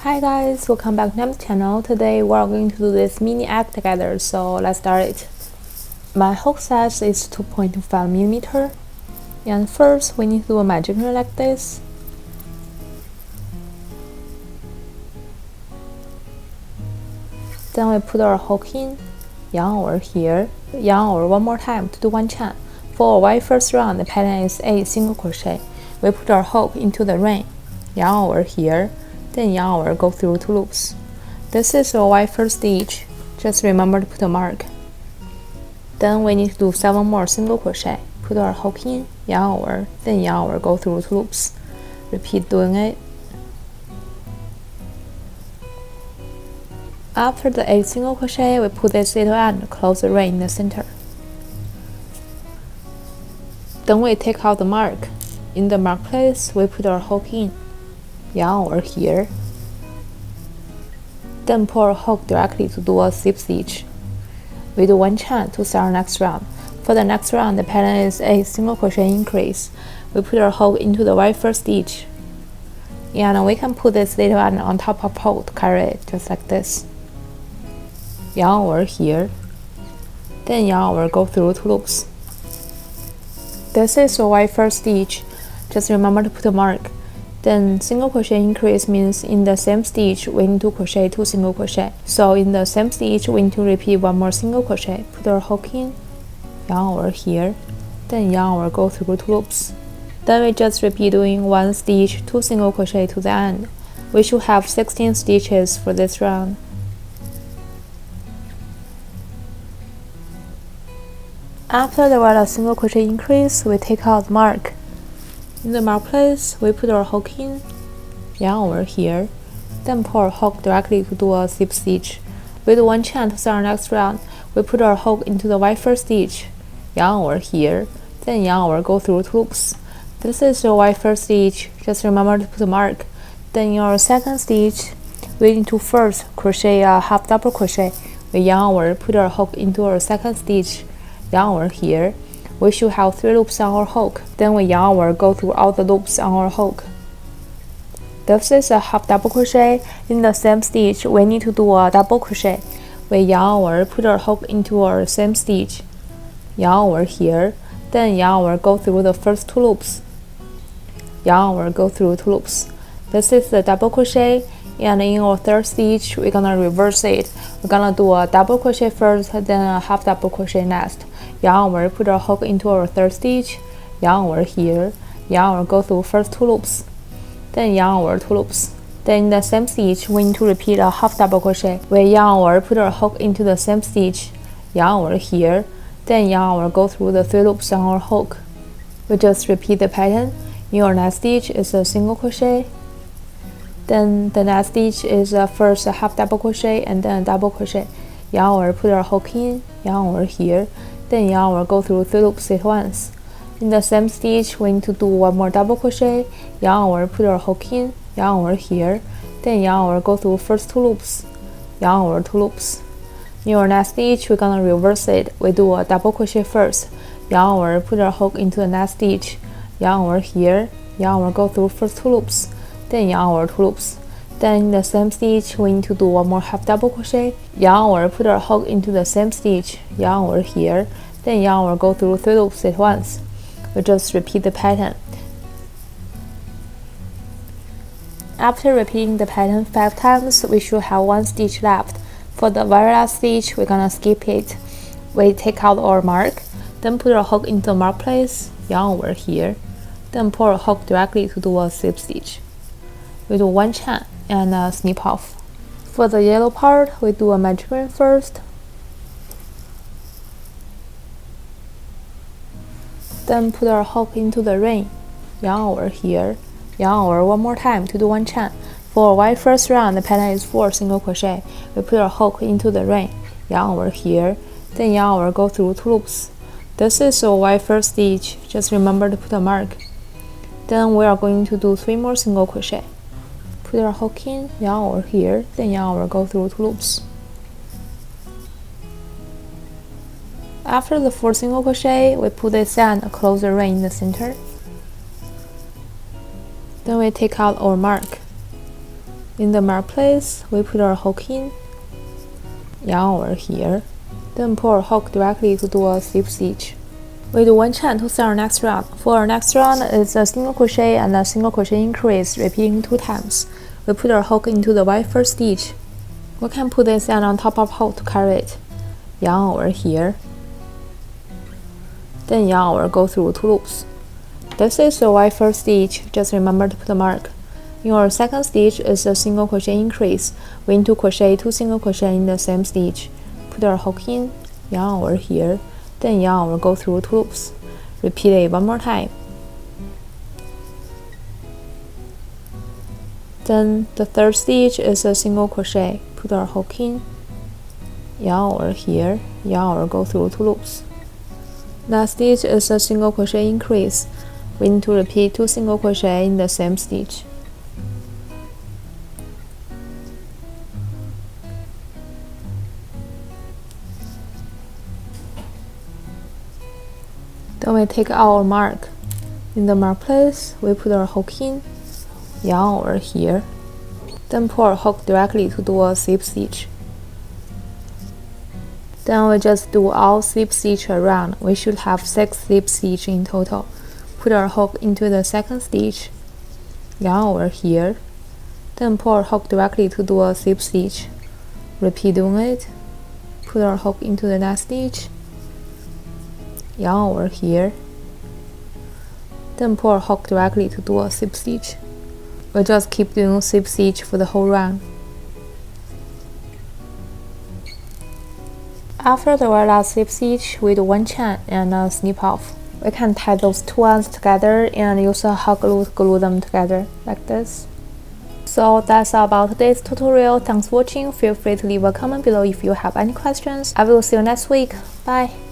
Hi guys, welcome back to my channel. Today we are going to do this mini egg together, so let's start it. My hook size is 2.25mm, and first we need to do a magic ring like this. Then we put our hook in, yarn over here, yarn over one more time to do one chain. For our very first round, the pattern is 8 single crochet. We put our hook into the ring, yarn over here, then yarn over, go through 2 loops. This is our very first stitch. Just remember to put a mark. Then we need to do 7 more single crochet. Put our hook in, yarn over, then yarn over, go through 2 loops. Repeat doing it. After the 8 single crochet, we put this little end, close the ring in the center. Then we take out the mark. In the mark place, we put our hook in, yarn over here, then pull our hook directly to do a slip stitch. We do 1 chain to start our next round. For the next round, the pattern is a single crochet increase. We put our hook into the very first stitch, and we can put this little end on top of hook to carry it, just like this. Yarn over here, then yarn over, go through 2 loops. This is your very first stitch. Just remember to put a mark. Then single crochet increase means in the same stitch we need to crochet 2 single crochet. So in the same stitch we need to repeat 1 more single crochet. Put our hook in, yarn over here, then yarn over, go through 2 loops. Then we just repeat doing 1 stitch, 2 single crochet to the end. We should have 16 stitches for this round. After the right single crochet increase, we take out the mark. In the mark place, we put our hook in, yarn over here, then pull our hook directly to do a slip stitch. We do 1 chain to start our next round. We put our hook into the very first stitch, yarn over here, then yarn over, go through 2 loops. This is your very first stitch. Just remember to put a mark. Then in your second stitch, we need to first crochet a half double crochet. We yarn over, put our hook into our second stitch, yarn over here. We should have 3 loops on our hook. Then we yarn over, go through all the loops on our hook. This is a half double crochet. In the same stitch, we need to do a double crochet. We yarn over, put our hook into our same stitch, yarn over here, then yarn over, go through the first 2 loops, yarn over, go through 2 loops. This is the double crochet, and in our third stitch, we're gonna reverse it. We're gonna do a double crochet first, then a half double crochet next. Yarn over, put our hook into our third stitch, yarn over here, yarn over, go through first 2 loops, then yarn over 2 loops. Then in the same stitch, we need to repeat a half double crochet. We yarn over, put our hook into the same stitch, yarn over here, then yarn over, go through the 3 loops on our hook. We just repeat the pattern. In our next stitch is a single crochet. Then the next stitch is first a half double crochet and then a double crochet. Yarn over, put our hook in, yarn over here, then yarn over, go through 3 loops at once. In the same stitch, we need to do 1 more double crochet. Yarn over, put our hook in, yarn over here, then yarn over, go through first 2 loops, yarn over 2 loops. In our next stitch, we're gonna reverse it. We do a double crochet first. Yarn over, put our hook into the next stitch, yarn over here, yarn over, go through first 2 loops, then yarn over 2 loops. Then in the same stitch, we need to do 1 more half double crochet. Yarn over, put our hook into the same stitch, yarn over here, then yarn over, go through 3 loops at once. We just repeat the pattern. After repeating the pattern 5 times, we should have 1 stitch left. For the very last stitch, we're gonna skip it. We take out our mark, then put our hook into the mark place, yarn over here, then pull our hook directly to do a slip stitch. We do 1 chain and snip off. For the yellow part, we do a magic ring first, then put our hook into the ring, yarn over here, yarn over 1 more time to do 1 chain. For our very first round, the pattern is 4 single crochet. We put our hook into the ring, yarn over here, then yarn over, go through 2 loops. This is our very first stitch. Just remember to put a mark. Then we are going to do 3 more single crochet. Put our hook in, yarn over here, then yarn over, go through 2 loops. After the 4 single crochet, we put this end, close the ring in the center. Then we take out our mark. In the mark place, we put our hook in, yarn over here, then pull our hook directly to do a slip stitch. We do one chain to start our next round. For our next round, it's a single crochet and a single crochet increase, repeating 2 times. We put our hook into the very first stitch. We can put this end on top of hook to carry it. Yarn over here, then yarn over, go through 2 loops. This is the very first stitch, just remember to put a mark. In our second stitch is a single crochet increase. We need to crochet 2 single crochet in the same stitch. Put our hook in, yarn over here, then yarn over, go through 2 loops. Repeat it one more time. Then the third stitch is a single crochet. Put our hook in, yarn over here, yarn over, go through 2 loops. Last stitch is a single crochet increase. We need to repeat 2 single crochet in the same stitch. Then we take our mark. In the mark place, we put our hook in, yarn over here, then pull our hook directly to do a slip stitch. Then we just do all slip stitch around. We should have 6 slip stitch in total. Put our hook into the second stitch, yarn over here, then pull our hook directly to do a slip stitch. Repeat doing it. Put our hook into the next stitch, yarn over here, then pull our hook directly to do a slip stitch. We'll just keep doing slip stitch for the whole round. After the very last slip stitch, we do one chain and snip off. We can tie those 2 ends together and use a hot glue to glue them together, like this. So that's all about today's tutorial. Thanks for watching. Feel free to leave a comment below if you have any questions. I will see you next week. Bye!